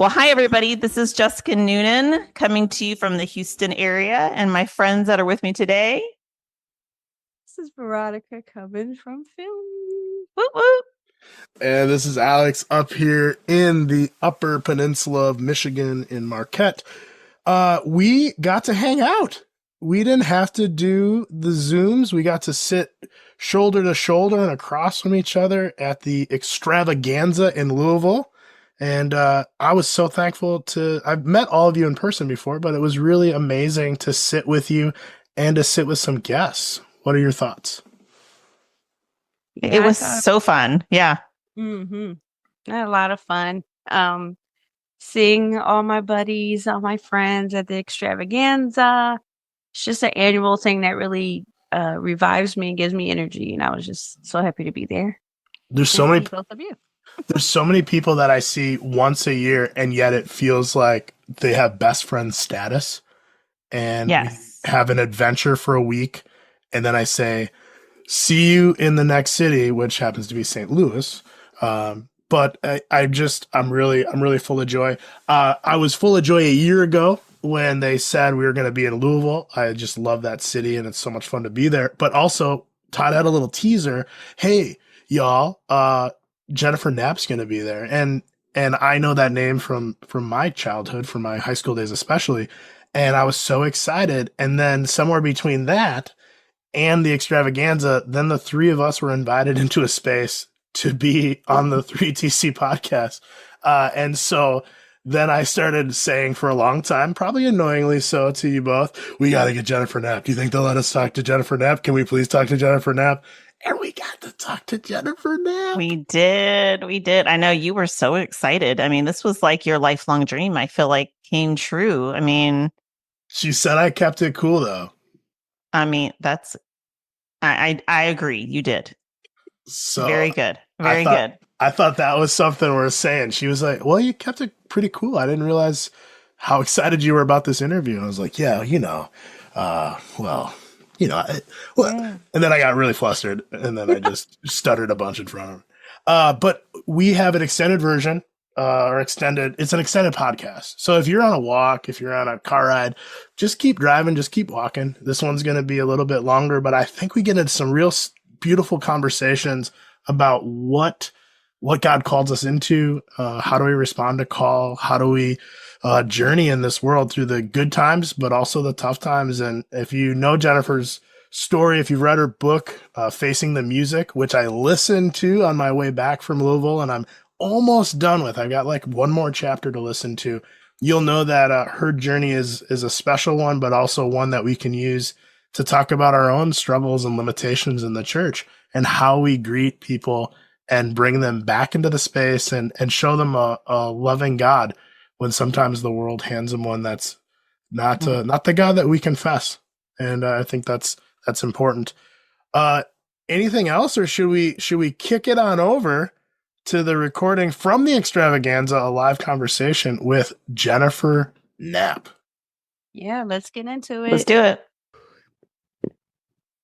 Well, hi, everybody. This is Jessica Noonan coming to you from the Houston area. And my friends that are with me today. This is Veronica coming from Philly. Whoop, whoop. And this is Alex up here in the Upper Peninsula of Michigan in Marquette. We got to hang out. We didn't have to do the Zooms. We got to sit shoulder to shoulder and across from each other at the Extravaganza in Louisville. And I was so thankful I've met all of you in person before, but it was really amazing to sit with you and to sit with some guests. What are your thoughts? Yeah, it was so fun. Yeah. Mm-hmm. I had a lot of fun. Seeing all my buddies, all my friends at the Extravaganza. It's just an annual thing that really revives me and gives me energy. And I was just so happy to be there. There's so many both of you. There's so many people that I see once a year, and yet it feels like they have best friend status. And yes. We have an adventure for a week, and then I say, see you in the next city, which happens to be St. Louis. But I'm really full of joy. I was full of joy a year ago when they said we were going to be in Louisville. I just love that city, and it's so much fun to be there. But also, Todd had a little teaser. Hey, y'all, Jennifer Knapp's going to be there. And I know that name from my childhood, from my high school days especially. And I was so excited. And then somewhere between that and the Extravaganza, then the three of us were invited into a space to be on the 3TC podcast. And so then I started saying for a long time, probably annoyingly so to you both, we got to get Jennifer Knapp. Do you think they'll let us talk to Jennifer Knapp? Can we please talk to Jennifer Knapp? And we got to talk to Jennifer Knapp. We did. I know you were so excited. I mean, this was like your lifelong dream, I feel like, came true. I mean, she said I kept it cool, though. I mean, I agree. You did. So very good. Very good. I thought that was something worth saying. She was like, well, you kept it pretty cool. I didn't realize how excited you were about this interview. And I was like, yeah, and then I got really flustered, and then I just stuttered a bunch in front of her. But we have an extended version, it's an extended podcast. So if you're on a walk, if you're on a car ride, just keep driving, just keep walking. This one's going to be a little bit longer, but I think we get into some real beautiful conversations about what God calls us into. How do we respond to call? How do we journey in this world through the good times, but also the tough times? And if you know Jennifer's story, if you've read her book, Facing the Music, which I listened to on my way back from Louisville, and I'm almost done with, I've got like one more chapter to listen to, you'll know that her journey is a special one, but also one that we can use to talk about our own struggles and limitations in the church and how we greet people and bring them back into the space and show them a loving God when sometimes the world hands them one that's not the God that we confess. And I think that's important. Anything else, or should we kick it on over to the recording from the Extravaganza, a live conversation with Jennifer Knapp? Yeah, let's get into it. Let's do it.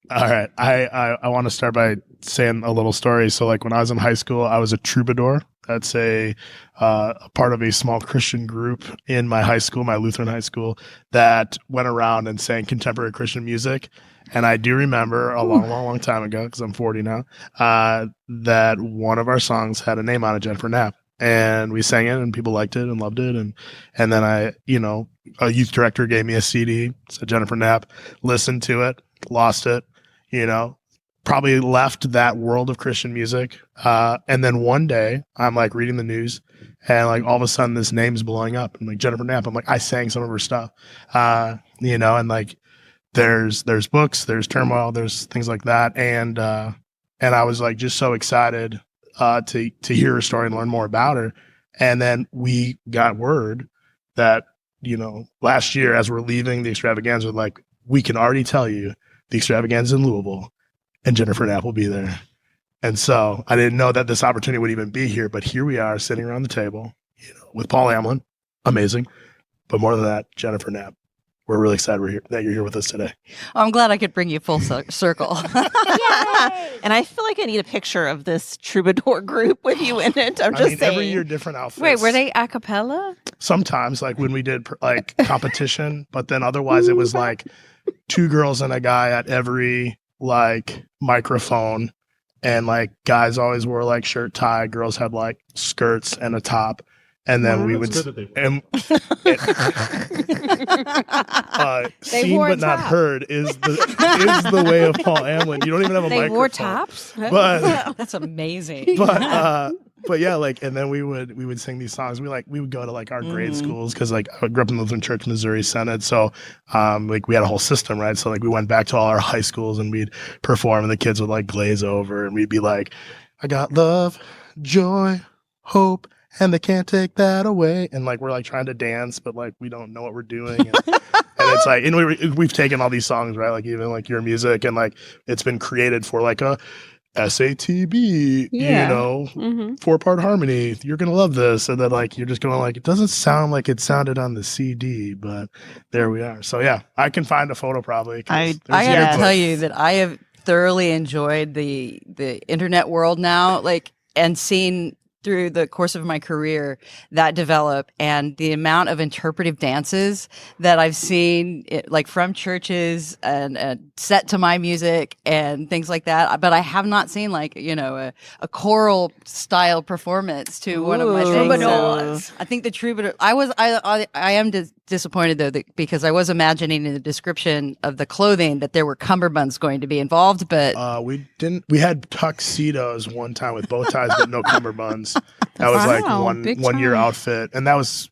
All right. I want to start by saying a little story. So like when I was in high school, I was a troubadour. That's a part of a small Christian group in my high school, my Lutheran high school, that went around and sang contemporary Christian music. And I do remember a long time ago, because I'm 40 now, that one of our songs had a name on it, Jennifer Knapp. And we sang it and people liked it and loved it. And then a youth director gave me a CD, said Jennifer Knapp, listened to it, lost it, probably left that world of Christian music. And then one day I'm like reading the news and like all of a sudden this name's blowing up. I'm like, Jennifer Knapp. I'm like, I sang some of her stuff, and like there's books, there's turmoil, there's things like that. And I was like, just so excited to hear her story and learn more about her. And then we got word that, last year as we're leaving the Extravaganza, like, we can already tell you the Extravaganza in Louisville and Jennifer Knapp will be there. And so I didn't know that this opportunity would even be here, but here we are sitting around the table, with Paul Amlin. Amazing. But more than that, Jennifer Knapp. we're really excited that you're here with us today. Oh, I'm glad I could bring you full circle. And I feel like I need a picture of this troubadour group with you in it. I'm just saying. Every year, different outfits. Wait, were they a cappella? Sometimes, like when we did like competition, but then otherwise it was like 2 girls and a guy at every like microphone, and like guys always wore like shirt tie, girls had like skirts and a top, and then we would seen but not heard is the way of Paul Amlin. You don't even have a microphone. They wore tops, but that's amazing. But yeah, like, and then we would sing these songs. We would go to like our grade schools, because like I grew up in Lutheran Church, Missouri Synod. So like we had a whole system, right? So like we went back to all our high schools and we'd perform, and the kids would like glaze over, and we'd be like, I got love, joy, hope, and they can't take that away. And like we're like trying to dance, but like we don't know what we're doing. And it's like, and we've taken all these songs, right? Like even like Your Music, and like it's been created for like a SATB, you know, 4-part harmony. You're going to love this. And then like, you're just going to like, it doesn't sound like it sounded on the CD, but there we are. So yeah, I can find a photo probably. I got to tell you that I have thoroughly enjoyed the internet world now, like, and seen through the course of my career that develop, and the amount of interpretive dances that I've seen like from churches and set to my music and things like that. But I have not seen like, you know, a choral style performance to one of my things. I think the troubadour, I am disappointed though, because I was imagining in the description of the clothing that there were cummerbunds going to be involved, but we had tuxedos one time with bow ties, but no cummerbunds. That was like one year outfit, and that was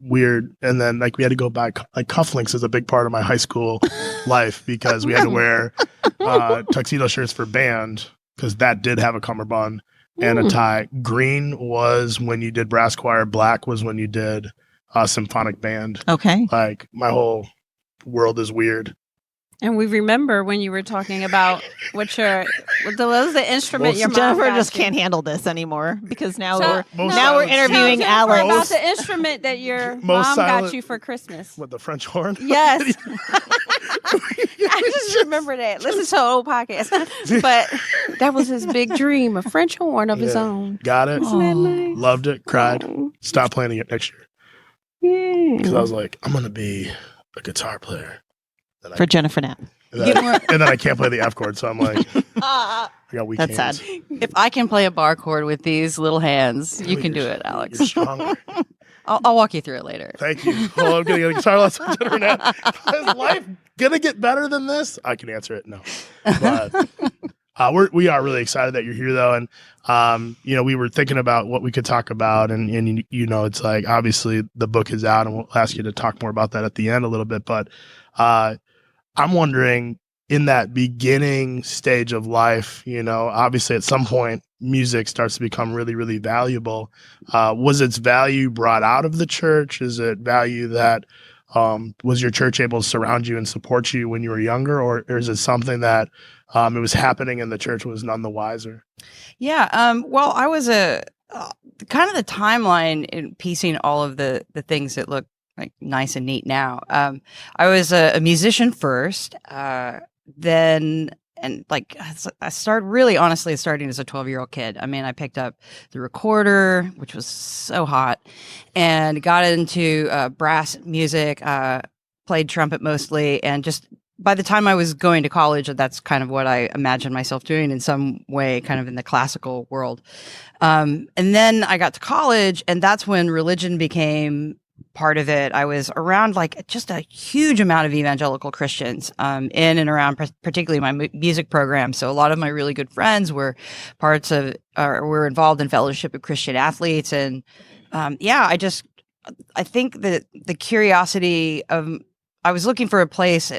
weird. And then like we had to go buy like cufflinks is a big part of my high school life, because we had to wear tuxedo shirts for band, because that did have a cummerbund and a tie. Green was when you did brass choir, black was when you did symphonic band. Okay. Like my whole world is weird. And we remember when you were talking about what was the instrument your mom Jennifer got just you. can't handle this anymore, because now we're silent interviewing Jennifer Alex. about the instrument that your mom got you for Christmas. What, the French horn? Yes. I just remember that. Listen to an old podcast. But that was his big dream, a French horn of his own. Got it. Isn't that nice? Loved it. Cried. Stopped playing it next year. Yeah. Because I was like, I'm going to be a guitar player. For Jennifer Knapp. And then I can't play the F chord, so I'm like, I got weak That's hands. sad. if I can play a bar chord with these little hands, you can do it, Alex. You're stronger. I'll walk you through it later. Thank you. Well, I'm going to get a guitar lesson with Jennifer Knapp. Is life going to get better than this? I can answer it, no. But we are really excited that you're here, though. And, you know, we were thinking about what we could talk about. And, you know, it's like, obviously, the book is out, and we'll ask you to talk more about that at the end a little bit. But I'm wondering, in that beginning stage of life, you know, obviously at some point, music starts to become really, really valuable. Was its value brought out of the church? Is it value that was your church able to surround you and support you when you were younger? Or is it something that it was happening and the church was none the wiser? Yeah. Well, I was kind of the timeline in piecing all of the things that look like nice and neat now. I was a musician first, then, and like I starting as a 12-year-old kid. I mean, I picked up the recorder, which was so hot, and got into brass music, played trumpet mostly, and just by the time I was going to college, that's kind of what I imagined myself doing in some way, kind of in the classical world. And then I got to college, and that's when religion became part of it. I was around like just a huge amount of evangelical Christians in and around particularly my music program. So a lot of my really good friends were parts of or were involved in Fellowship of Christian Athletes. And I think that the curiosity of, I was looking for a place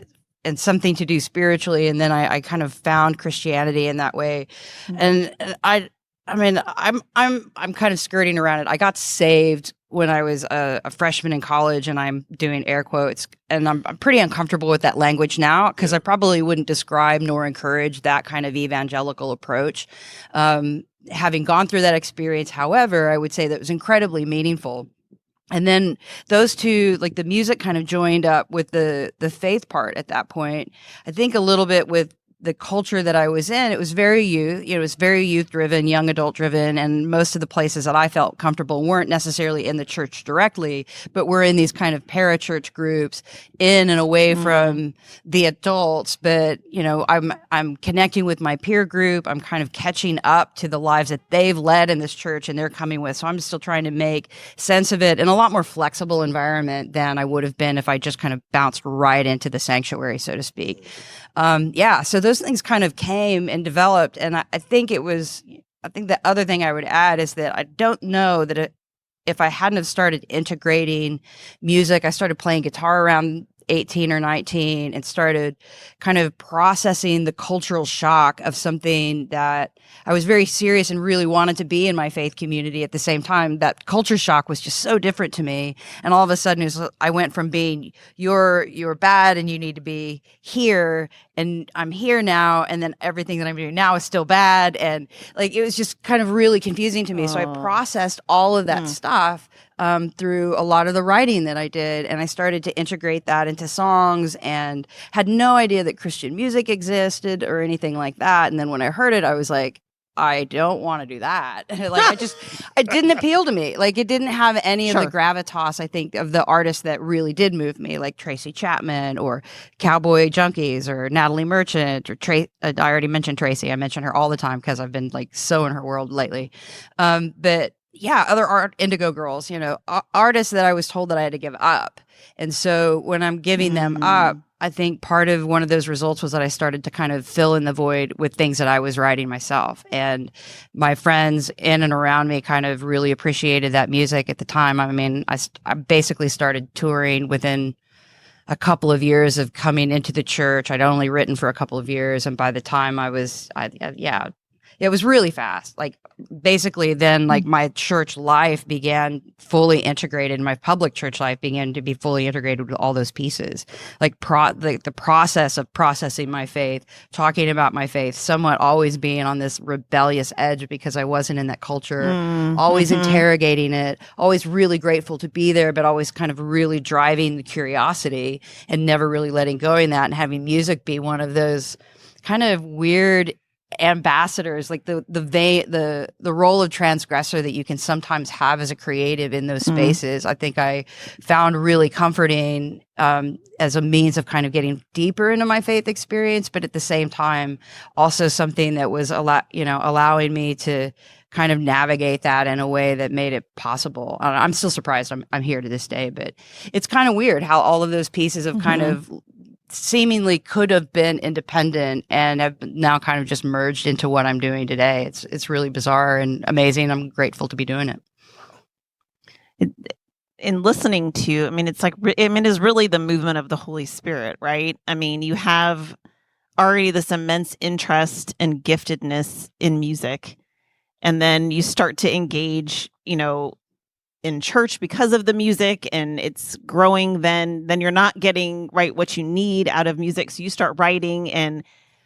and something to do spiritually. And then I kind of found Christianity in that way. Mm-hmm. And I mean, I'm kind of skirting around it. I got saved when I was a freshman in college, and I'm doing air quotes, and I'm pretty uncomfortable with that language now, because I probably wouldn't describe nor encourage that kind of evangelical approach. Having gone through that experience, however, I would say that it was incredibly meaningful. And then those two, like the music kind of joined up with the faith part at that point. I think a little bit with the culture that I was in, it was very youth, it was very youth driven, young adult driven. And most of the places that I felt comfortable weren't necessarily in the church directly, but were in these kind of parachurch groups in and away from the adults. But, I'm connecting with my peer group. I'm kind of catching up to the lives that they've led in this church and they're coming with. So I'm still trying to make sense of it in a lot more flexible environment than I would have been if I just kind of bounced right into the sanctuary, so to speak. So those things kind of came and developed. And I think the other thing I would add is that I don't know that if I hadn't have started integrating music, I started playing guitar around 18 or 19 and started kind of processing the cultural shock of something that I was very serious and really wanted to be in my faith community. At the same time, that culture shock was just so different to me. And all of a sudden I went from being you're bad and you need to be here, and I'm here now, and then everything that I'm doing now is still bad. And like it was just kind of really confusing to me. So I processed all of that stuff through a lot of the writing that I did. And I started to integrate that into songs and had no idea that Christian music existed or anything like that. And then when I heard it, I was like, I don't want to do that. It didn't appeal to me. Like it didn't have any of the gravitas, I think, of the artists that really did move me, like Tracy Chapman or Cowboy Junkies or Natalie Merchant or I already mentioned Tracy. I mention her all the time because I've been like so in her world lately. But yeah, other Indigo Girls, artists that I was told that I had to give up. And so when I'm giving them up, I think part of one of those results was that I started to kind of fill in the void with things that I was writing myself. And my friends in and around me kind of really appreciated that music at the time. I mean, I basically started touring within a couple of years of coming into the church. I'd only written for a couple of years. And by the time it was really fast. Like basically then like my church life began fully integrated. My public church life began to be fully integrated with all those pieces. Like the process of processing my faith, talking about my faith, somewhat always being on this rebellious edge because I wasn't in that culture, always interrogating it, always really grateful to be there, but always kind of really driving the curiosity and never really letting go in that, and having music be one of those kind of weird ambassadors, like the role of transgressor that you can sometimes have as a creative in those spaces. I think I found really comforting as a means of kind of getting deeper into my faith experience, but at the same time also something that was allowing me to kind of navigate that in a way that made it possible. I'm still surprised I'm here to this day, but it's kind of weird how all of those pieces of kind of seemingly could have been independent and have now kind of just merged into what I'm doing today. It's really bizarre and amazing. I'm grateful to be doing it. In listening to, I mean, it's like, it is really the movement of the Holy Spirit, right? I mean, you have already this immense interest and giftedness in music, and then you start to engage, in church because of the music, and it's growing, then you're not getting what you need out of music, so you start writing. And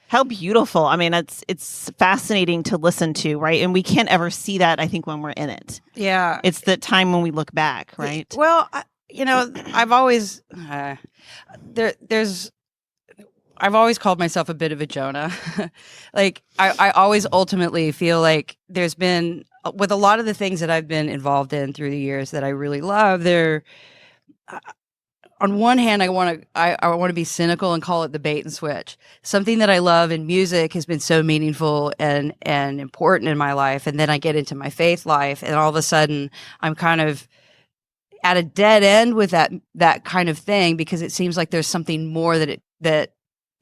how beautiful. I mean, it's fascinating to listen to, right? And we can't ever see that, I think, when we're in it. Yeah, it's the time when we look back, right? Well, I've always I've always called myself a bit of a Jonah. Like I always ultimately feel like there's been, with a lot of the things that I've been involved in through the years that I really love, on one hand, I want to be cynical and call it the bait and switch. Something that I love in music has been so meaningful and important in my life, and then I get into my faith life, and all of a sudden I'm kind of at a dead end with that kind of thing, because it seems like there's something more that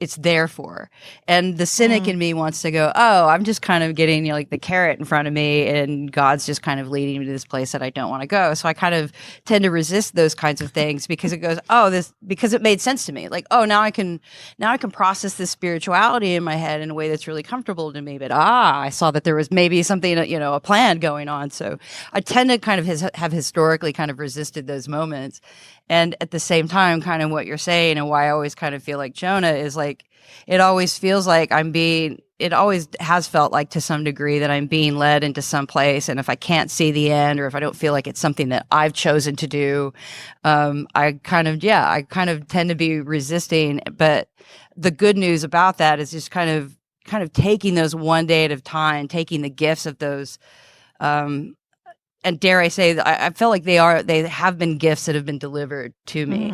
it's there for. And the cynic in me wants to go, oh, I'm just kind of getting like the carrot in front of me, and God's just kind of leading me to this place that I don't want to go. So I kind of tend to resist those kinds of things, because it goes, because it made sense to me. Like, oh, now I can process this spirituality in my head in a way that's really comfortable to me. But I saw that there was maybe something, a plan going on. So I tend to kind of have historically kind of resisted those moments. And at the same time, kind of what you're saying, and why I always kind of feel like Jonah is like, it always feels like I'm being it always has felt like to some degree that I'm being led into some place. And if I can't see the end, or if I don't feel like it's something that I've chosen to do, I kind of tend to be resisting. But the good news about that is just kind of taking those one day at a time, taking the gifts of those, and dare I say that I feel like they have been gifts that have been delivered to me.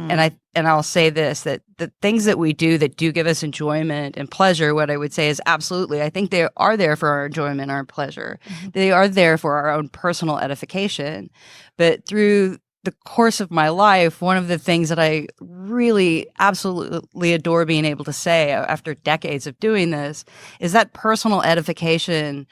And I'll say this, that the things that we do that do give us enjoyment and pleasure, what I would say is absolutely, I think they are there for our enjoyment, our pleasure. They are there for our own personal edification. But through the course of my life, one of the things that I really absolutely adore being able to say after decades of doing this is that personal edification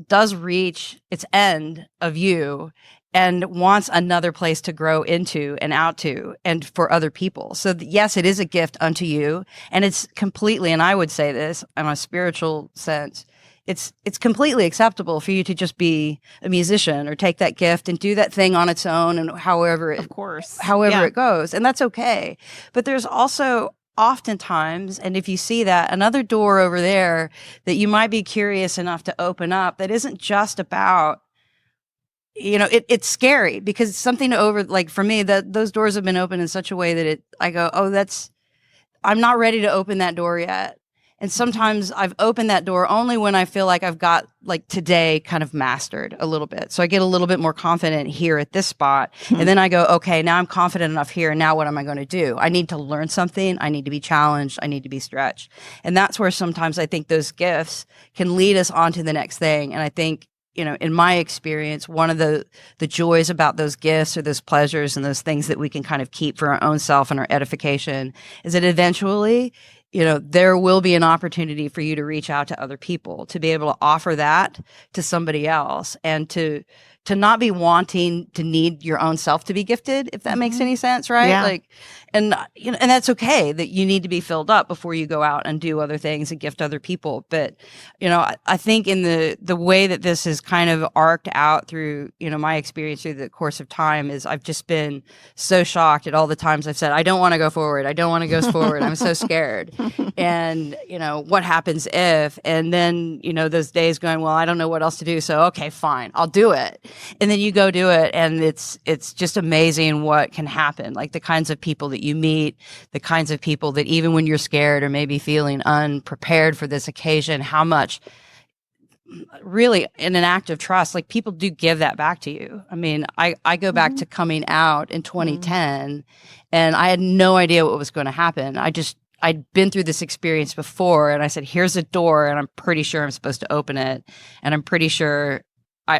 does reach its end of you and wants another place to grow into and out to and for other people. So yes, it is a gift unto you, and it's completely, and I would say this in a spiritual sense, it's completely acceptable for you to just be a musician or take that gift and do that thing on its own, and however it goes, and that's okay. But there's also oftentimes, and if you see that, another door over there that you might be curious enough to open up that isn't just about, it's scary because it's something over, like for me, that those doors have been opened in such a way that I go, I'm not ready to open that door yet. And sometimes I've opened that door only when I feel like I've got, like today, kind of mastered a little bit. So I get a little bit more confident here at this spot. And then I go, okay, now I'm confident enough here. Now what am I going to do? I need to learn something. I need to be challenged. I need to be stretched. And that's where sometimes I think those gifts can lead us on to the next thing. And I think, in my experience, one of the joys about those gifts or those pleasures and those things that we can kind of keep for our own self and our edification is that eventually, there will be an opportunity for you to reach out to other people, to be able to offer that to somebody else, and to not be wanting to need your own self to be gifted, if that makes any sense, right? Yeah. And that's okay that you need to be filled up before you go out and do other things and gift other people. But, I think in the way that this has kind of arced out through, my experience through the course of time is I've just been so shocked at all the times I've said, I don't want to go forward. I don't want to go forward. I'm so scared. And, what happens if, and then, those days going, well, I don't know what else to do. So, okay, fine, I'll do it. And then you go do it, and it's just amazing what can happen. Like the kinds of people that you meet, the kinds of people that even when you're scared or maybe feeling unprepared for this occasion, how much really in an act of trust, like people do give that back to you. I mean, I go back to coming out in 2010 and I had no idea what was going to happen. I'd been through this experience before, and I said, here's a door, and I'm pretty sure I'm supposed to open it, and I'm pretty sure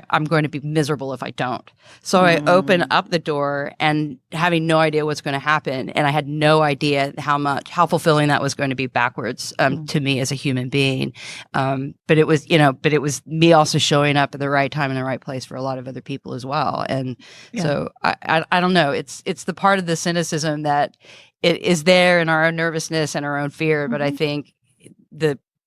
I'm going to be miserable if I don't. So I open up the door and having no idea what's going to happen. And I had no idea how fulfilling that was going to be backwards to me as a human being. But it was me also showing up at the right time in the right place for a lot of other people as well. And so I don't know. It's the part of the cynicism that it is there in our own nervousness and our own fear. But I think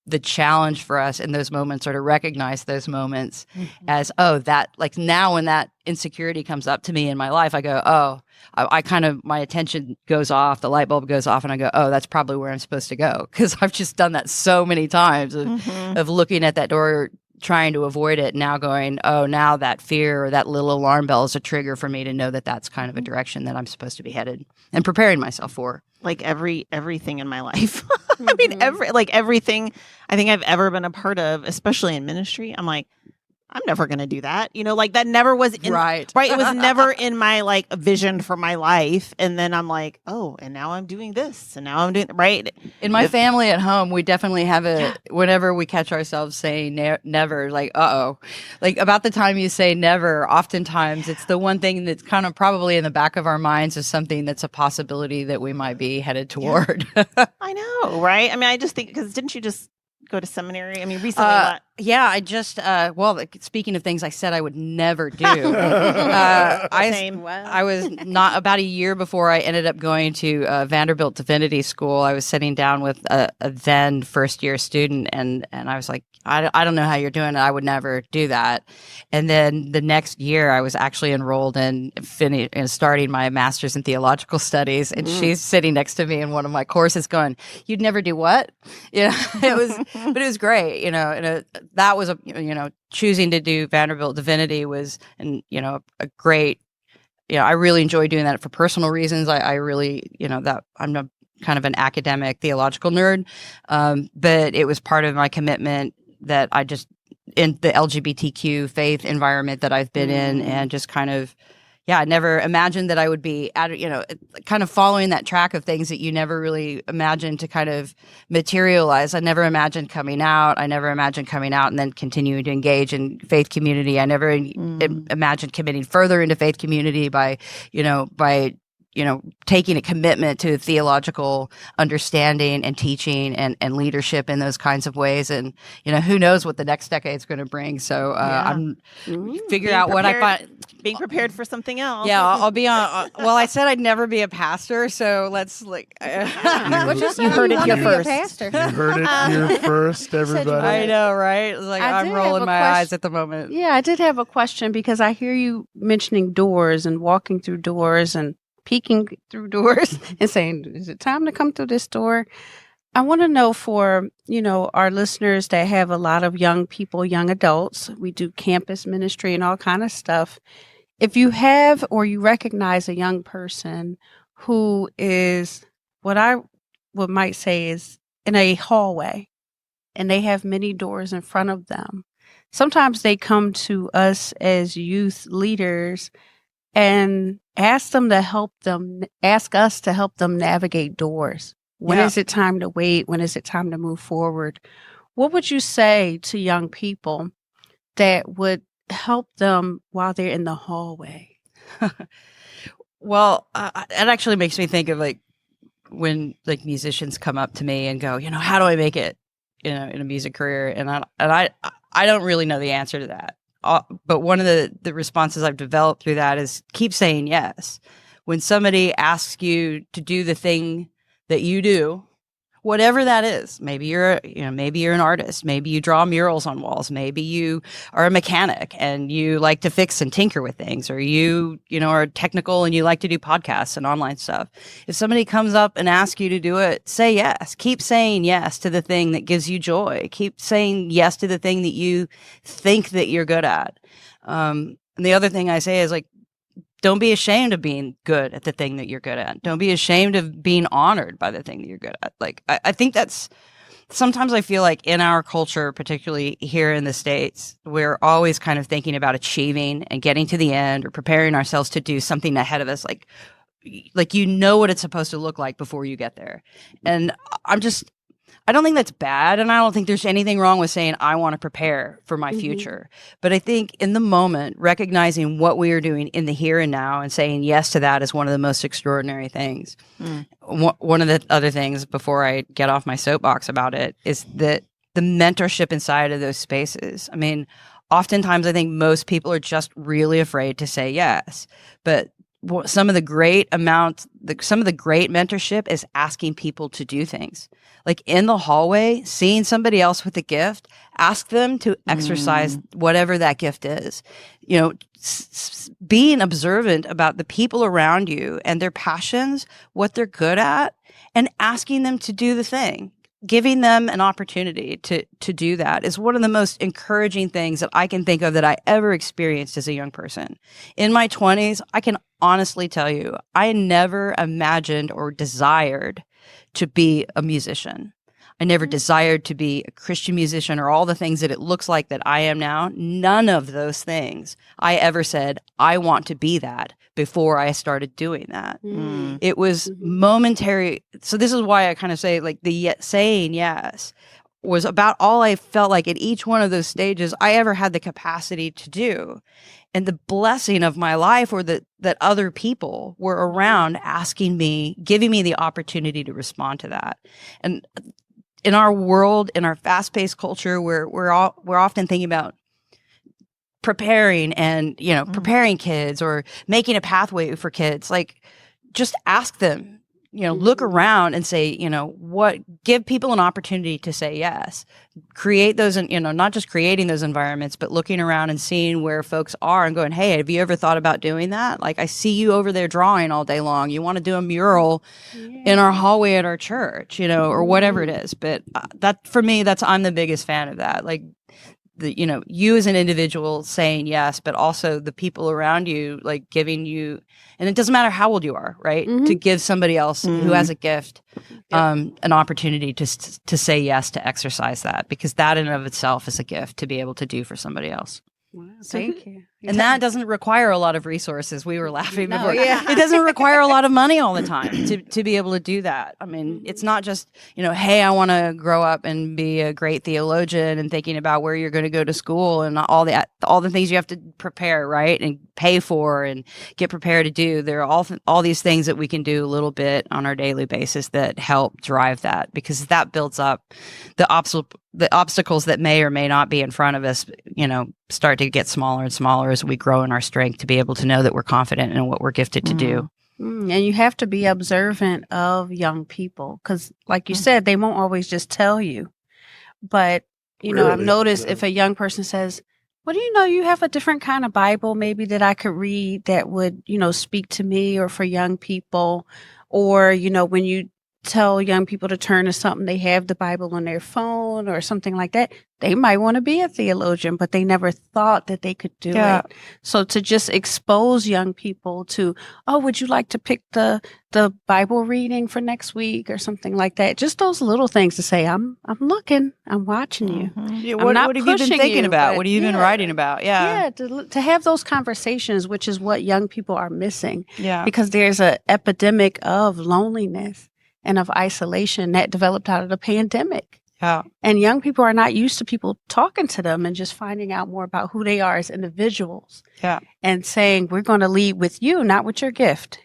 the challenge for us in those moments are to recognize those moments as, that like now when that insecurity comes up to me in my life, I go, I kind of, my attention goes off, the light bulb goes off, and I go, that's probably where I'm supposed to go. Cause I've just done that so many times of looking at that door, trying to avoid it, now going, now that fear or that little alarm bell is a trigger for me to know that that's kind of a direction that I'm supposed to be headed and preparing myself for. Like everything in my life. I mean, everything I think I've ever been a part of, especially in ministry, I'm like, I'm never going to do that. Like that never was in, right. It was never in my like vision for my life. And then I'm like, and now I'm doing this, and now I'm doing right. In my family at home, we definitely have whenever we catch ourselves saying never, like, like about the time you say never, oftentimes it's the one thing that's kind of probably in the back of our minds is something that's a possibility that we might be headed toward. I know. Right. I mean, I just think, because didn't you just go to seminary? I mean, recently. Yeah, I just speaking of things I said I would never do. Same. I was not about a year before I ended up going to Vanderbilt Divinity School. I was sitting down with a then first year student, and I was like, I don't know how you're doing it. I would never do that. And then the next year, I was actually enrolled in starting my master's in theological studies, and she's sitting next to me in one of my courses, going, "You'd never do what?" But it was great, and that was choosing to do Vanderbilt Divinity was, and a great, I really enjoy doing that for personal reasons. I really, that I'm a kind of an academic theological nerd, but it was part of my commitment that I just, in the LGBTQ faith environment that I've been in, and just kind of, I never imagined that I would be kind of following that track of things that you never really imagined to kind of materialize. I never imagined coming out. I never imagined coming out and then continuing to engage in faith community. I never imagined committing further into faith community by taking a commitment to theological understanding and teaching and leadership in those kinds of ways. And, who knows what the next decade is going to bring. So I'm figuring out what I find. Being prepared for something else. Yeah, I'll be on. Well, I said I'd never be a pastor. So let's you heard it here first. You heard it here first, everybody. I know, right? It's like I'm rolling my eyes at the moment. Yeah, I did have a question because I hear you mentioning doors and walking through doors and peeking through doors and saying, is it time to come through this door? I want to know for, our listeners that have a lot of young people, young adults, we do campus ministry and all kind of stuff. If you have or you recognize a young person who is what I might say is in a hallway and they have many doors in front of them, sometimes they come to us as youth leaders and ask us to help them navigate doors. When is it time to wait? When is it time to move forward? What would you say to young people that would help them while they're in the hallway? Well, it actually makes me think of when musicians come up to me and go, how do I make it, in a music career? And I don't really know the answer to that. But one of the responses I've developed through that is keep saying yes. When somebody asks you to do the thing that you do, whatever that is, maybe you're an artist, maybe you draw murals on walls, maybe you are a mechanic and you like to fix and tinker with things, or you are technical and you like to do podcasts and online stuff. If somebody comes up and asks you to do it, say yes. Keep saying yes to the thing that gives you joy. Keep saying yes to the thing that you think that you're good at. And the other thing I say is don't be ashamed of being good at the thing that you're good at. Don't be ashamed of being honored by the thing that you're good at. I think that's sometimes I feel like in our culture, particularly here in the States, we're always kind of thinking about achieving and getting to the end or preparing ourselves to do something ahead of us. Like what it's supposed to look like before you get there. And I don't think that's bad, and I don't think there's anything wrong with saying I want to prepare for my future. But I think in the moment, recognizing what we are doing in the here and now and saying yes to that is one of the most extraordinary things. One of the other things, before I get off my soapbox about it, is that the mentorship inside of those spaces. I mean, oftentimes I think most people are just really afraid to say yes, but some of the great mentorship is asking people to do things. Like in the hallway, seeing somebody else with a gift, ask them to exercise whatever that gift is. Being observant about the people around you and their passions, what they're good at, and asking them to do the thing. Giving them an opportunity to do that is one of the most encouraging things that I can think of that I ever experienced as a young person. In my 20s, I can honestly tell you, I never imagined or desired to be a musician. I never desired to be a Christian musician or all the things that it looks like that I am now. None of those things I ever said, I want to be that before I started doing that. It was momentary. So this is why I kind of say saying yes was about all I felt like at each one of those stages I ever had the capacity to do. And the blessing of my life, or that other people were around asking me, giving me the opportunity to respond to that. And in our world, in our fast-paced culture, where we're often thinking about preparing and, preparing kids or making a pathway for kids. Like, just ask them, look around and say, give people an opportunity to say yes. Create those, not just creating those environments, but looking around and seeing where folks are and going, hey, have you ever thought about doing that? Like, I see you over there drawing all day long. You want to do a mural in our hallway at our church, or whatever it is. But that, for me, I'm the biggest fan of that. Like, you as an individual saying yes, but also the people around you, like, giving you, and it doesn't matter how old you are, right? To give somebody else who has a gift, an opportunity to say yes, to exercise that, because that in and of itself is a gift to be able to do for somebody else. Wow, thank you. And that doesn't require a lot of resources. We were laughing before. Yeah. It doesn't require a lot of money all the time to be able to do that. I mean, it's not just, hey, I want to grow up and be a great theologian and thinking about where you're going to go to school and all the things you have to prepare, right? And pay for and get prepared to do. There are all these things that we can do a little bit on our daily basis that help drive that, because that builds up the obstacles that may or may not be in front of us, start to get smaller and smaller as we grow in our strength to be able to know that we're confident in what we're gifted to do. And you have to be observant of young people, because like you said, they won't always just tell you. But, I've noticed if a young person says, well, you have a different kind of Bible maybe that I could read that would, speak to me or for young people. Or, when you tell young people to turn to something, they have the Bible on their phone or something like that. They might want to be a theologian, but they never thought that they could do it. So to just expose young people to, oh, would you like to pick the Bible reading for next week or something like that? Just those little things to say, I'm looking, I'm watching you. Yeah, what have you been thinking about? What have you been writing about? Yeah, to have those conversations, which is what young people are missing. Yeah, because there's an epidemic of loneliness and of isolation that developed out of the pandemic. Yeah. And young people are not used to people talking to them and just finding out more about who they are as individuals. Yeah. And saying, we're going to lead with you, not with your gift.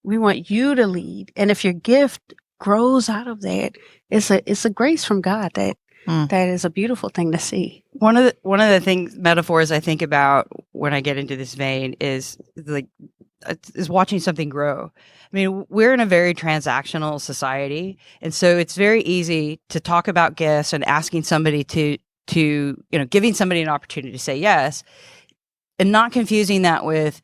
We want you to lead. And if your gift grows out of that, it's a grace from God that is a beautiful thing to see. One of the metaphors I think about when I get into this vein is watching something grow. I mean, we're in a very transactional society, and so it's very easy to talk about gifts and asking somebody to giving somebody an opportunity to say yes, and not confusing that with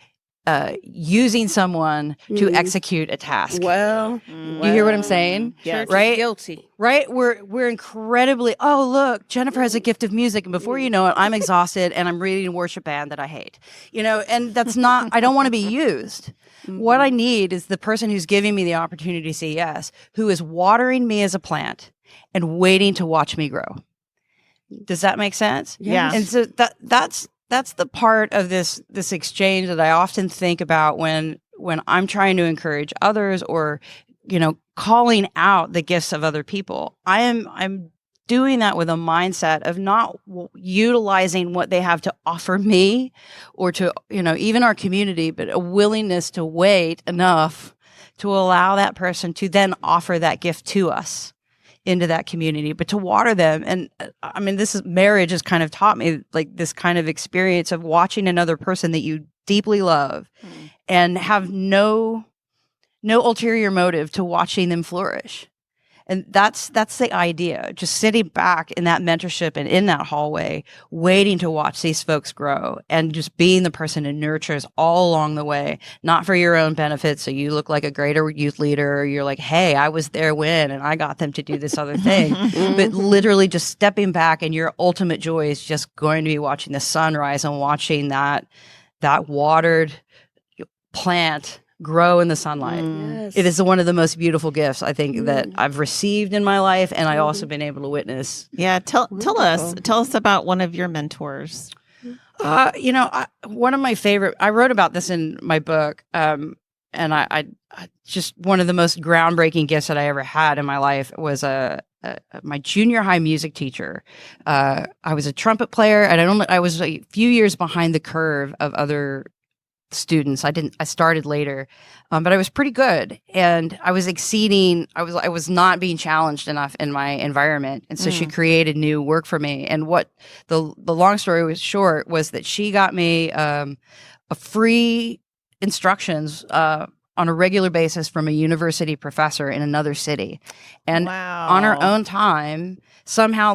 using someone to execute a task. Well, you hear what I'm saying? Yeah, right. Guilty. Right. We're incredibly. Oh, look, Jennifer has a gift of music, and before you know it, I'm exhausted and I'm reading a worship band that I hate. And that's not. I don't want to be used. What I need is the person who's giving me the opportunity to say yes, who is watering me as a plant and waiting to watch me grow. Does that make sense? Yeah. And so that's the part of this exchange that I often think about when I'm trying to encourage others or, calling out the gifts of other people. I'm doing that with a mindset of not utilizing what they have to offer me or to, even our community, but a willingness to wait enough to allow that person to then offer that gift to us into that community, but to water them. And I mean, marriage has kind of taught me like this kind of experience of watching another person that you deeply love and have no ulterior motive to watching them flourish. And that's the idea, just sitting back in that mentorship and in that hallway, waiting to watch these folks grow and just being the person who nurtures all along the way, not for your own benefit. So you look like a greater youth leader. You're like, hey, I was there when, and I got them to do this other thing. But literally just stepping back, and your ultimate joy is just going to be watching the sunrise and watching that watered plant grow in the sunlight. Yes. It is one of the most beautiful gifts I think that I've received in my life, and I also been able to witness. Yeah, tell us about one of your mentors. One of my favorite. I wrote about this in my book, and I just one of the most groundbreaking gifts that I ever had in my life was my junior high music teacher. I was a trumpet player, and I was a few years behind the curve of other students. I started later, but I was pretty good, and I was exceeding. I was not being challenged enough in my environment, and so she created new work for me. And what the long story was short was that she got me a free instructions on a regular basis from a university professor in another city, and on her own time somehow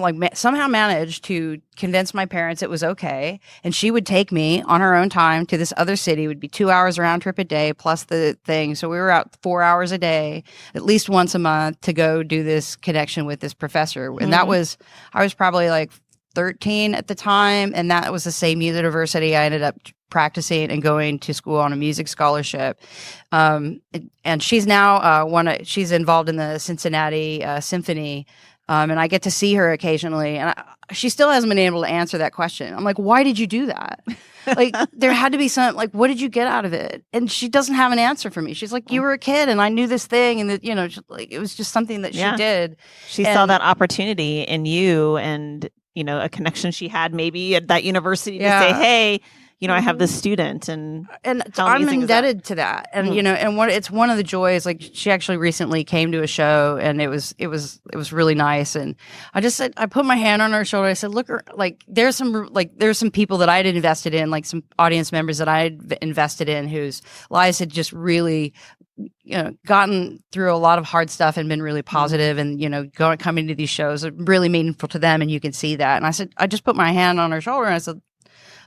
managed to convince my parents it was okay, and she would take me on her own time to this other city. It would be 2 hours round trip a day plus the thing, so we were out 4 hours a day at least once a month to go do this connection with this professor. And I was probably like 13 at the time, and that was the same university I ended up practicing and going to school on a music scholarship. And she's now she's involved in the Cincinnati Symphony, and I get to see her occasionally. And she still hasn't been able to answer that question. I'm like, why did you do that? Like, there had to be some, like, what did you get out of it? And she doesn't have an answer for me. She's like, you were a kid and I knew this thing, and that, like, it was just something that she did. She saw that opportunity in you, and, a connection she had maybe at that university to say, hey, I have this student, and I'm indebted to that. And it's one of the joys. Like, she actually recently came to a show, and it was really nice. And I just said, I put my hand on her shoulder. I said, look, like, there's some people that I'd invested in, like some audience members that I'd invested in, whose lives had just really gotten through a lot of hard stuff and been really positive, and coming to these shows are really meaningful to them, and you can see that. And I said, I just put my hand on her shoulder and I said,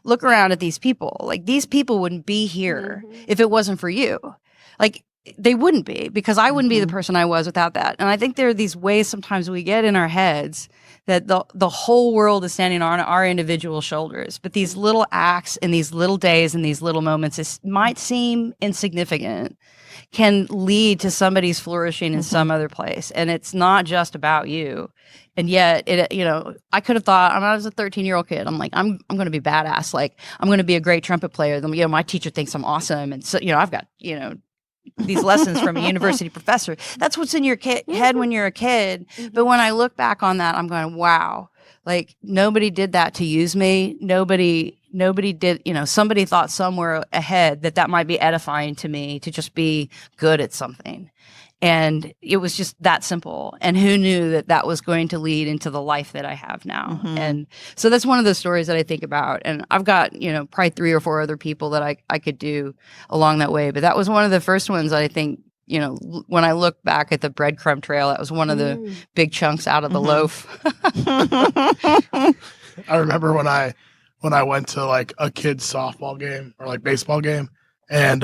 look around at these people. Like, these people wouldn't be here if it wasn't for you. Like, they wouldn't be, because I wouldn't be the person I was without that. And I think there are these ways sometimes we get in our heads that the whole world is standing on our individual shoulders. But these little acts and these little days and these little moments might seem insignificant, can lead to somebody's flourishing in some other place. And it's not just about you. And yet, I could have thought, I was a 13-year-old kid. I'm like, I'm going to be badass. Like, I'm going to be a great trumpet player. Then, my teacher thinks I'm awesome. And so, I've got, these lessons from a university professor. That's what's in your head when you're a kid. But when I look back on that, I'm going, wow, like, nobody did that to use me. Nobody did, somebody thought somewhere ahead that might be edifying to me to just be good at something. And it was just that simple. And who knew that was going to lead into the life that I have now? And so that's one of the stories that I think about. And I've got, probably 3 or 4 other people that I could do along that way. But that was one of the first ones that I think, when I look back at the breadcrumb trail, that was one of the big chunks out of the loaf. I remember when I went to like a kid's softball game or like baseball game, and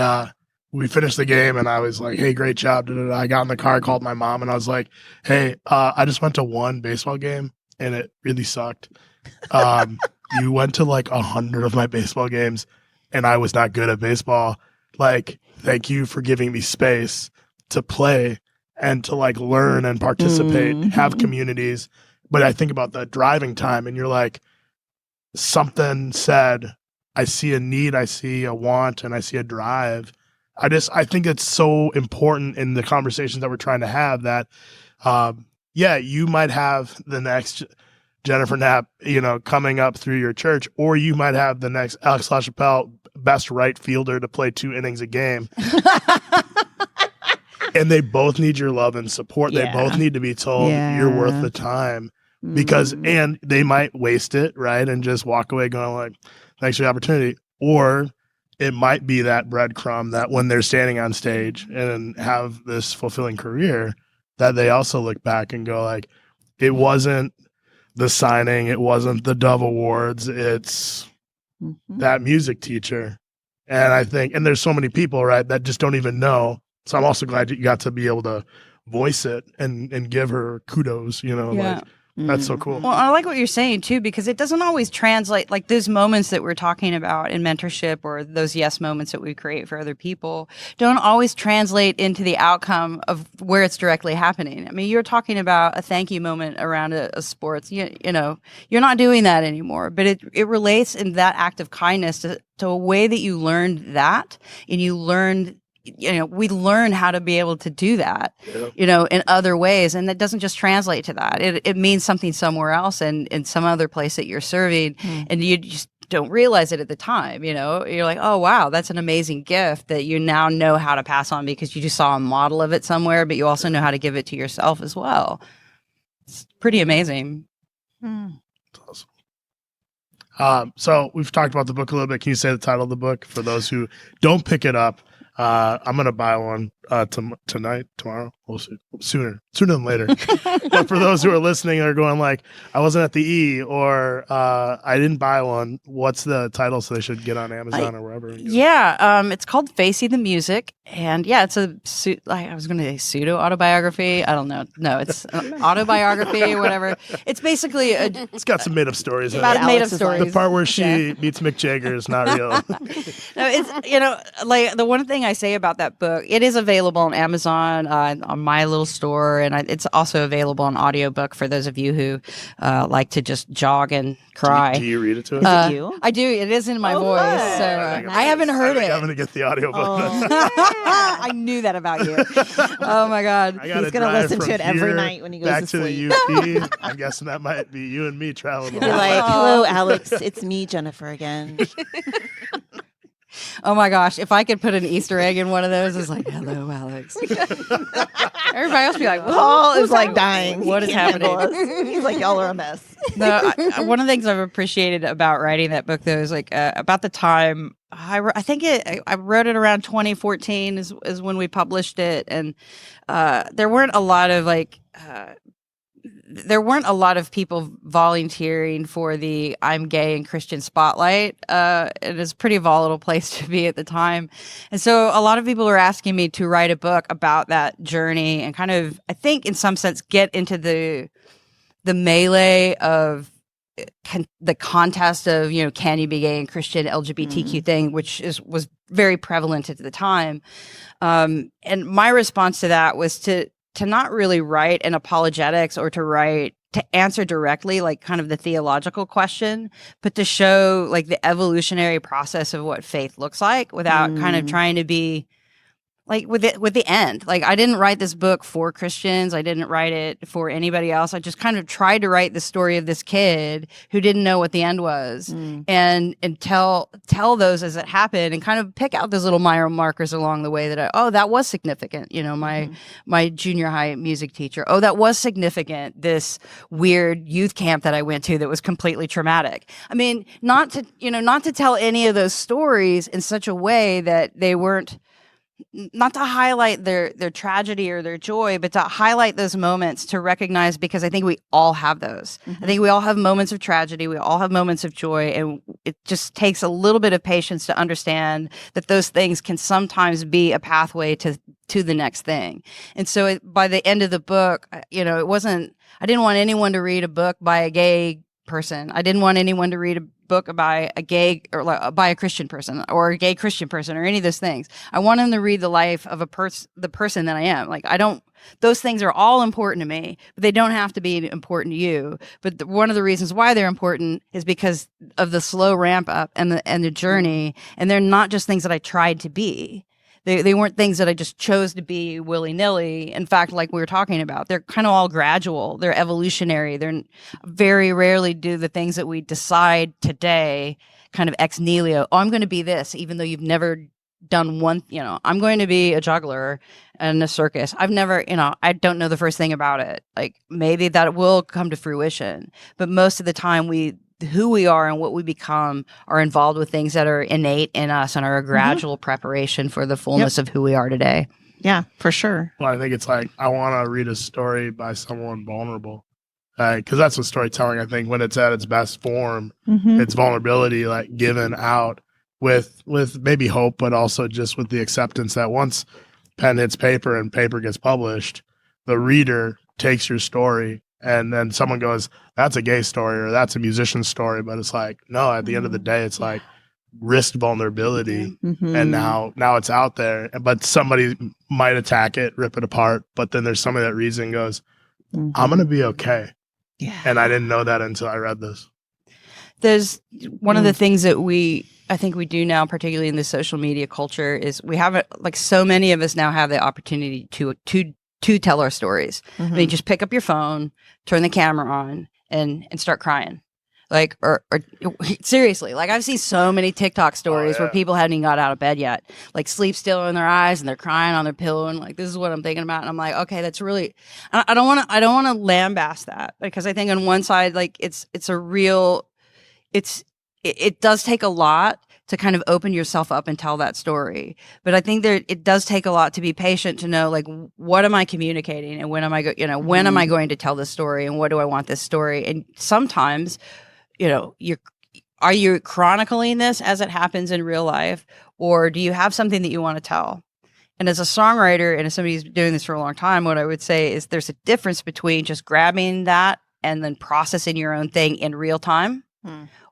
we finished the game, and I was like, hey, great job. I got in the car, called my mom, and I was like, hey, I just went to one baseball game and it really sucked. You went to like 100 of my baseball games and I was not good at baseball. Like, thank you for giving me space to play and to like learn and participate, have communities. But I think about the driving time, and you're like, something said, I see a need, I see a want, and I see a drive. I think it's so important in the conversations that we're trying to have that, you might have the next Jennifer Knapp, coming up through your church, or you might have the next Alex LaChapelle, best right fielder to play 2 innings a game. And they both need your love and support. They both need to be told you're worth the time, because, and they might waste it, right? And just walk away going like, thanks for the opportunity. Or it might be that breadcrumb that when they're standing on stage and have this fulfilling career, that they also look back and go like, it wasn't the signing, it wasn't the Dove Awards, it's that music teacher. And I think, and there's so many people, right, that just don't even know. So I'm also glad you got to be able to voice it and give her kudos, like, that's so cool. Well, I like what you're saying too, because it doesn't always translate, like those moments that we're talking about in mentorship, or those yes moments that we create for other people, don't always translate into the outcome of where it's directly happening. I mean, you're talking about a thank you moment around a sports, you're not doing that anymore, but it relates in that act of kindness to a way that you learned that, and you learned, we learn how to be able to do that, in other ways. And that doesn't just translate to that. It means something somewhere else and in some other place that you're serving. And you just, don't realize it at the time. You're like, oh wow, that's an amazing gift that you now know how to pass on because you just saw a model of it somewhere, but you also know how to give it to yourself as well. It's pretty amazing. That's awesome. So we've talked about the book a little bit. Can you say the title of the book for those who don't pick it up? I'm going to buy one tonight, tomorrow. We'll see. Sooner than later. But for those who are listening and are going like, I wasn't at the E or I didn't buy one, what's the title so they should get on Amazon or wherever? Yeah, it's called Facey the Music. And yeah, it's I was going to say pseudo-autobiography. I don't know. No, it's an autobiography, whatever. It's basically It's got some made-up stories. About made-up stories. The part where she meets Mick Jagger is not real. No, it's, like the one thing I say about that book, it is available on Amazon, on my little store, and it's also available on audiobook for those of you who like to just jog and cry. Do you read it to us? Is it you? I do. It is in my voice, good. so I haven't heard it. I'm going to get the audiobook. I knew that about you. Oh my God. I gotta He's going to drive listen from to it every here night when he goes back to to sleep. the UP. I'm guessing that might be you and me traveling. You're like, hello, Alex. It's me, Jennifer, again. Oh my gosh. If I could put an Easter egg in one of those, it's like, hello, Alex. Everybody else be like, Paul is like dying. What He is can't happening? handle us. He's like, y'all are a mess. No, one of the things I've appreciated about writing that book, though, is like about the time I wrote it around 2014 is when we published it, and there weren't a lot of people volunteering for the I'm gay and Christian spotlight. It is a pretty volatile place to be at the time. And so a lot of people were asking me to write a book about that journey and kind of, I think in some sense, get into the melee of the contest of, can you be gay and Christian LGBTQ thing, which was very prevalent at the time. And my response to that was to not really write an apologetics or to answer directly, like kind of the theological question, but to show like the evolutionary process of what faith looks like without kind of trying to be like with the end. Like I didn't write this book for Christians. I didn't write it for anybody else. I just kind of tried to write the story of this kid who didn't know what the end was and tell those as it happened and kind of pick out those little minor markers along the way that that was significant. My junior high music teacher. Oh, that was significant. This weird youth camp that I went to that was completely traumatic. I mean, not to tell any of those stories in such a way that they weren't, not to highlight their tragedy or their joy, but to highlight those moments to recognize, because I think we all have those. I think we all have moments of tragedy. We all have moments of joy. And it just takes a little bit of patience to understand that those things can sometimes be a pathway to the next thing. And so by the end of the book, it wasn't, I didn't want anyone to read a book by a gay person. I didn't want anyone to read a book by a gay or by a Christian person or a gay Christian person or any of those things. I want them to read the life of the person that I am. Like those things are all important to me, but they don't have to be important to you. But one of the reasons why they're important is because of the slow ramp up and the journey. And they're not just things that I tried to be. They weren't things that I just chose to be willy-nilly. In fact, like we were talking about, they're kind of all gradual. They're evolutionary. They're very rarely do the things that we decide today kind of ex nihilo. Oh, I'm going to be this, even though you've never done one, I'm going to be a juggler in a circus. I've never, I don't know the first thing about it. Like maybe that will come to fruition. But most of the time who we are and what we become are involved with things that are innate in us and are a gradual preparation for the fullness of who we are today. Yeah, for sure. Well, I think it's like, I want to read a story by someone vulnerable. Because that's what storytelling, I think, when it's at its best form, it's vulnerability, like given out with maybe hope, but also just with the acceptance that once pen hits paper and paper gets published, the reader takes your story and then someone goes, that's a gay story or that's a musician's story. But it's like, no, at the end of the day, it's like risk vulnerability. And now it's out there, but somebody might attack it, rip it apart. But then there's somebody that reads it and goes, I'm going to be okay. Yeah. And I didn't know that until I read this. There's one of the things that I think we do now, particularly in the social media culture, is we have like so many of us now have the opportunity to tell our stories. I mean, just pick up your phone, turn the camera on, and start crying. Like, or seriously, like I've seen so many TikTok stories where people haven't even got out of bed yet, like sleep still in their eyes and they're crying on their pillow and like, this is what I'm thinking about. And I'm like, okay, that's really, I don't want to lambaste that, because I think on one side, like it does take a lot to kind of open yourself up and tell that story. But I think it does take a lot to be patient to know, like, what am I communicating and when am I when am I going to tell this story and what do I want this story? And sometimes, are you chronicling this as it happens in real life, or do you have something that you want to tell? And as a songwriter and as somebody who's doing this for a long time, what I would say is there's a difference between just grabbing that and then processing your own thing in real time,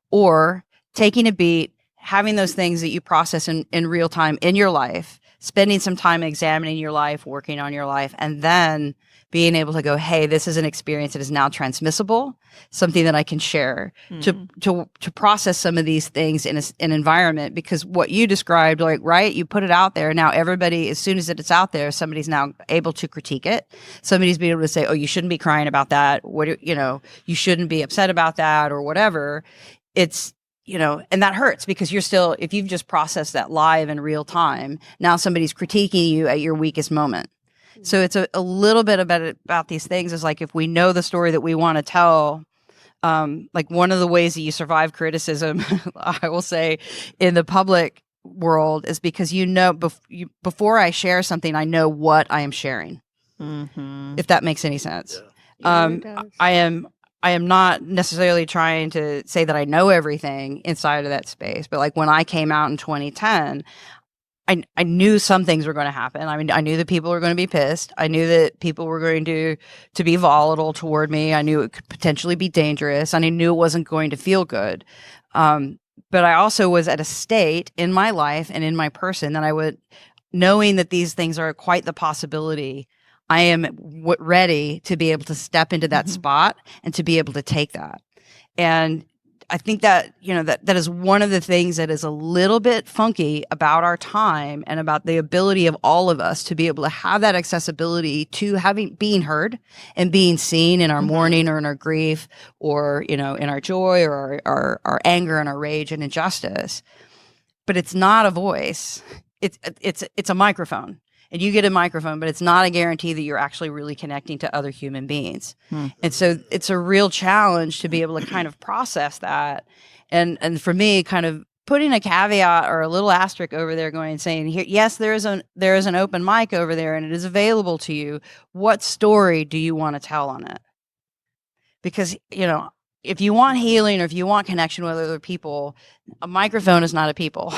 or taking a beat, having those things that you process in real time in your life, spending some time examining your life, working on your life, and then being able to go, hey, this is an experience that is now transmissible, something that I can share to process some of these things in an environment. Because what you described, like, right, you put it out there. Now everybody, as soon as it's out there, somebody's now able to critique it. Somebody's being able to say, oh, you shouldn't be crying about that. You shouldn't be upset about that or whatever. It's, and that hurts because you're still, if you've just processed that live in real time, now somebody's critiquing you at your weakest moment. So it's a little bit about these things is like, if we know the story that we want to tell, like one of the ways that you survive criticism, I will say, in the public world is because, before I share something, I know what I am sharing, if that makes any sense. I am not necessarily trying to say that I know everything inside of that space, but like when I came out in 2010, I knew some things were going to happen. I mean, I knew that people were going to be pissed. I knew that people were going to be volatile toward me. I knew it could potentially be dangerous, and I knew it wasn't going to feel good. But I also was at a state in my life and in my person that knowing that these things are quite the possibility, I am ready to be able to step into that spot and to be able to take that. And I think that, that is one of the things that is a little bit funky about our time and about the ability of all of us to be able to have that accessibility to being heard and being seen in our mourning or in our grief or, in our joy or our anger and our rage and injustice. But it's not a voice. It's a microphone. And you get a microphone, but it's not a guarantee that you're actually really connecting to other human beings. And so it's a real challenge to be able to kind of process that. And for me, kind of putting a caveat or a little asterisk over there saying, here, yes, there is an open mic over there and it is available to you. What story do you want to tell on it? Because, if you want healing or if you want connection with other people, a microphone is not a people.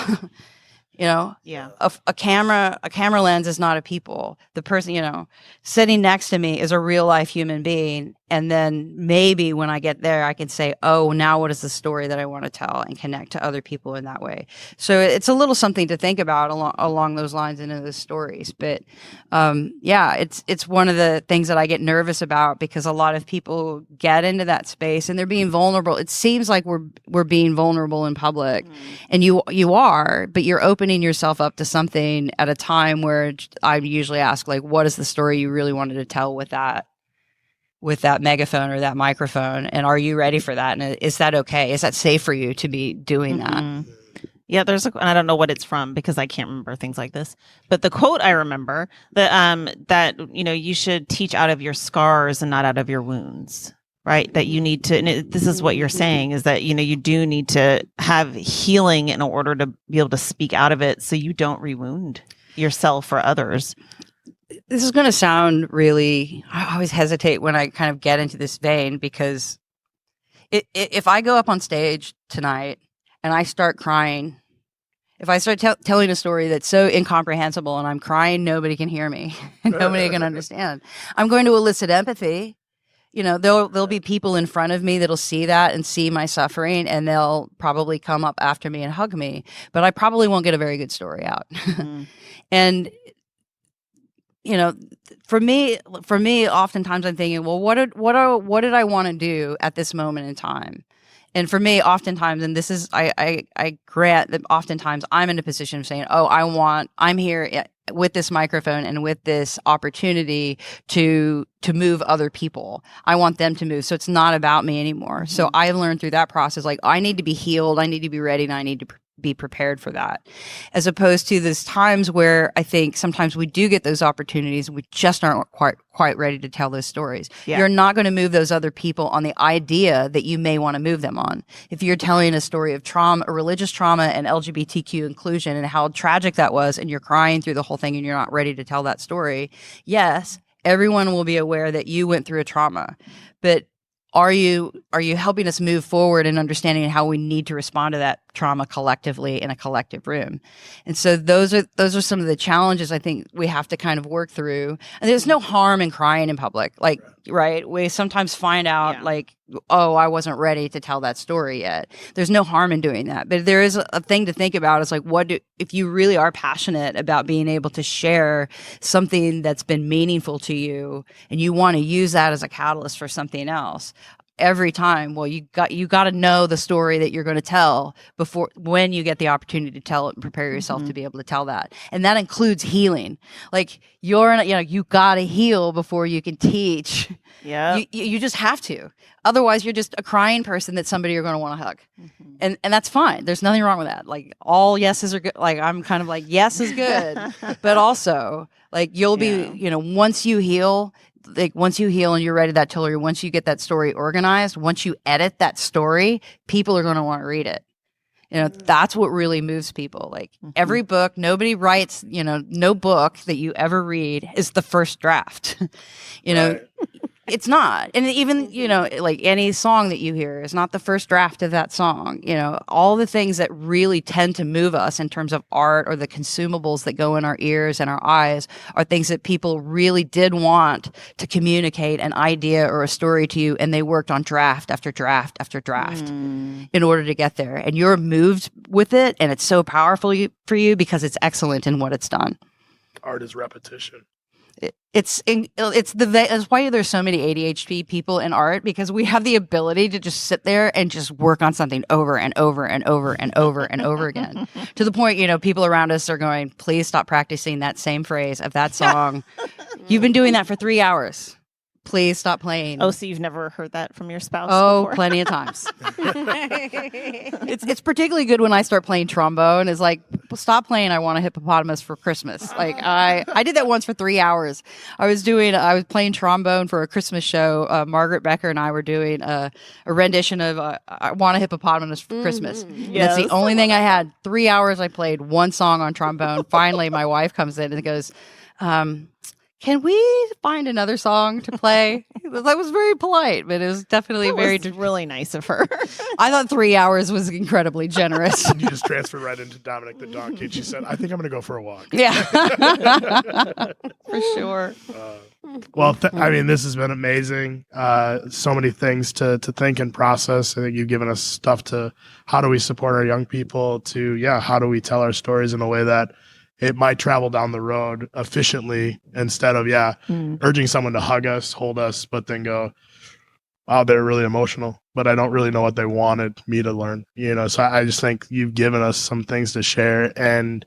A camera lens is not a people. The person, sitting next to me is a real life human being. And then maybe when I get there, I can say, oh, now what is the story that I want to tell and connect to other people in that way. So it's a little something to think about along those lines and in those stories. But it's one of the things that I get nervous about because a lot of people get into that space and they're being vulnerable. It seems like we're being vulnerable in public, and you are, but you're opening yourself up to something at a time where I usually ask, like, what is the story you really wanted to tell with that megaphone or that microphone, and are you ready for that? And is that okay? Is that safe for you to be doing that? Yeah, and I don't know what it's from because I can't remember things like this. But the quote I remember that you should teach out of your scars and not out of your wounds, right? That you need to. And this is what you're saying is that you do need to have healing in order to be able to speak out of it, so you don't rewound yourself or others. This is going to sound really, I always hesitate when I kind of get into this vein because if I go up on stage tonight and I start crying, if I start telling a story that's so incomprehensible and I'm crying, nobody can hear me and nobody can understand. I'm going to elicit empathy. There'll be people in front of me that'll see that and see my suffering, and they'll probably come up after me and hug me, but I probably won't get a very good story out. And for me, oftentimes I'm thinking, well, what did I want to do at this moment in time? And for me, oftentimes, and this is, I grant that oftentimes I'm in a position of saying, oh, I'm here with this microphone and with this opportunity to move other people. I want them to move. So it's not about me anymore. Mm-hmm. So I learned through that process, like, I need to be healed, I need to be ready, and I need to be prepared for that. As opposed to those times where I think sometimes we do get those opportunities, we just aren't quite ready to tell those stories. Yeah. You're not going to move those other people on the idea that you may want to move them on. If you're telling a story of trauma, religious trauma, and LGBTQ inclusion and how tragic that was, and you're crying through the whole thing and you're not ready to tell that story, yes, everyone will be aware that you went through a trauma. But are you helping us move forward and understanding how we need to respond to that trauma collectively in a collective room? And so those are some of the challenges I think we have to kind of work through. And there's no harm in crying in public. Like, right? We sometimes find out like, oh, I wasn't ready to tell that story yet. There's no harm in doing that. But there is a thing to think about. It's like, if you really are passionate about being able to share something that's been meaningful to you and you want to use that as a catalyst for something else, every time, well, you got to know the story that you're going to tell before, when you get the opportunity to tell it, and prepare yourself to be able to tell that. And that includes healing. Like, you got to heal before you can teach. Yeah. You just have to. Otherwise, you're just a crying person that somebody you're going to want to hug. And that's fine. There's nothing wrong with that. Like, all yeses are good. Like, I'm kind of like, yes is good. But also, like, you'll be, once you heal and you're ready to that story, once you get that story organized, once you edit that story, people are going to want to read it. That's what really moves people. Like, every book, nobody writes, no book that you ever read is the first draft. Right. It's not. And even, like any song that you hear is not the first draft of that song. All the things that really tend to move us in terms of art or the consumables that go in our ears and our eyes are things that people really did want to communicate an idea or a story to you. And they worked on draft after draft after draft in order to get there. And you're moved with it. And it's so powerful for you because it's excellent in what it's done. Art is repetition. It's why there's so many ADHD people in art, because we have the ability to just sit there and just work on something over and over and over and over and over again, to the point, people around us are going, please stop practicing that same phrase of that song. You've been doing that for 3 hours. Please stop playing. Oh, so you've never heard that from your spouse? Oh, before? Plenty of times. It's particularly good when I start playing trombone. It's like, well, stop playing I Want a Hippopotamus for Christmas. Like, I did that once for 3 hours. I was playing trombone for a Christmas show. Margaret Becker and I were doing a rendition of I Want a Hippopotamus for Christmas. Yes. That's the only thing I had. 3 hours I played one song on trombone. Finally, my wife comes in and goes, can we find another song to play? That was very polite, but it was definitely really nice of her. I thought 3 hours was incredibly generous. You just transferred right into Dominic the donkey. She said, I think I'm going to go for a walk. Yeah. For sure. This has been amazing. So many things to think and process. I think you've given us stuff to how do we support our young people, to, how do we tell our stories in a way that it might travel down the road efficiently, instead of, urging someone to hug us, hold us, but then go, wow, they're really emotional, but I don't really know what they wanted me to learn, So I just think you've given us some things to share. And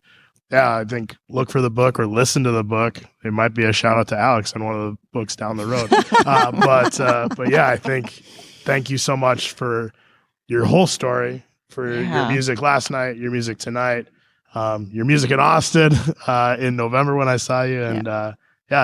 I think look for the book or listen to the book. It might be a shout out to Alex in one of the books down the road. I think thank you so much for your whole story, for your music last night, your music tonight. Your music in Austin in November when I saw you, and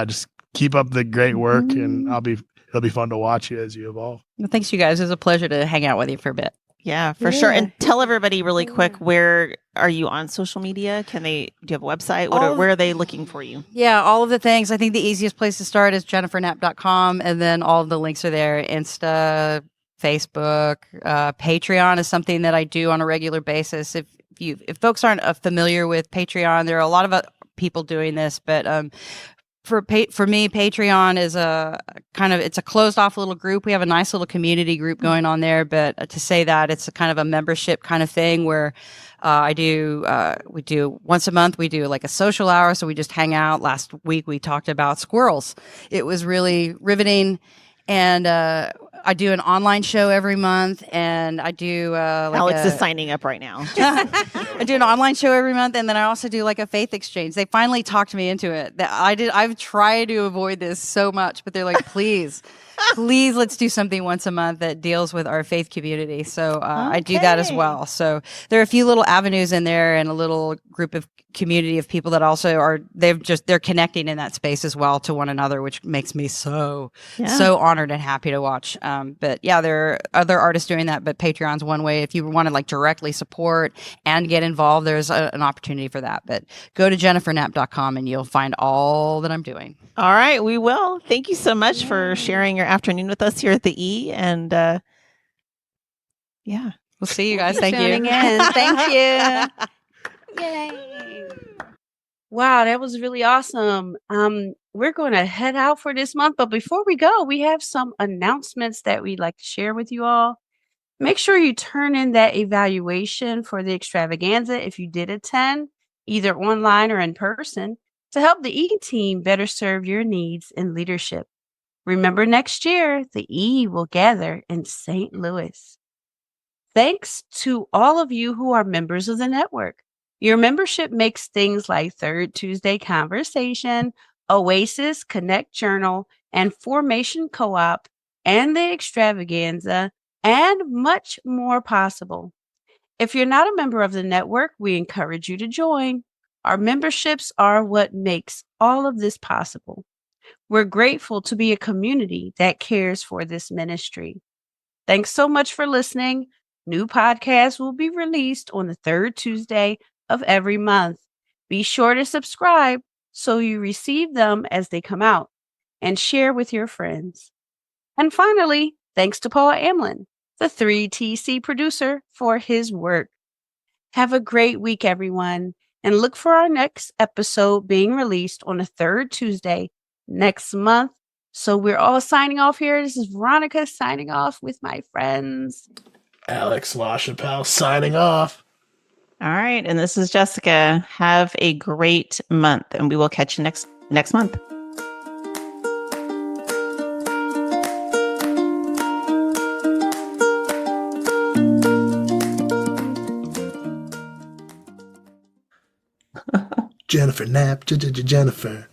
just keep up the great work, and it'll be fun to watch you as you evolve. Well, thanks, you guys. It was a pleasure to hang out with you for a bit. Yeah, for sure. And tell everybody really quick, where are you on social media? Do you have a website? Where are they looking for you? Yeah, all of the things. I think the easiest place to start is jenniferknapp.com, and then all of the links are there. Insta, Facebook, Patreon is something that I do on a regular basis. If folks aren't familiar with Patreon, there are a lot of people doing this, but for me, Patreon is it's a closed off little group. We have a nice little community group going on there, but to say that it's a kind of a membership kind of thing where we do once a month, we do like a social hour. So we just hang out. Last week we talked about squirrels. It was really riveting. And I do an online show every month, and I do like Alex is signing up right now. I do an online show every month, and then I also do like a faith exchange. They finally talked me into it. I've tried to avoid this so much, but they're like, please, let's do something once a month that deals with our faith community. So I do that as well. So there are a few little avenues in there, and a little group of community of people that also are they're connecting in that space as well to one another, which makes me so honored and happy to watch. But yeah, there are other artists doing that, but Patreon's one way. If you want to like directly support and get involved, there's an opportunity for that. But go to jenniferknapp.com and you'll find all that I'm doing. All right, we will. Thank you so much for sharing your afternoon with us here at the E. And yeah, we'll see you guys. Thank tuning you. in. Thank you. Yay. Wow, that was really awesome. We're going to head out for this month, but before we go, we have some announcements that we'd like to share with you all. Make sure you turn in that evaluation for the extravaganza if you did attend, either online or in person, to help the E team better serve your needs in leadership. Remember, next year, the E will gather in St. Louis. Thanks to all of you who are members of the network. Your membership makes things like Third Tuesday Conversation, Oasis Connect Journal, and Formation Co-op, and the extravaganza, and much more possible. If you're not a member of the network, we encourage you to join. Our memberships are what makes all of this possible. We're grateful to be a community that cares for this ministry. Thanks so much for listening. New podcasts will be released on the third Tuesday of every month. Be sure to subscribe so you receive them as they come out, and share with your friends. And finally, thanks to Paul Amlin, the 3TC producer, for his work. Have a great week, everyone, and look for our next episode being released on the third Tuesday next month. So we're all signing off here. This is Veronica signing off with my friends. Alex LaChapelle signing off. All right. And this is Jessica. Have a great month, and we will catch you next month. Jennifer Knapp, Jennifer.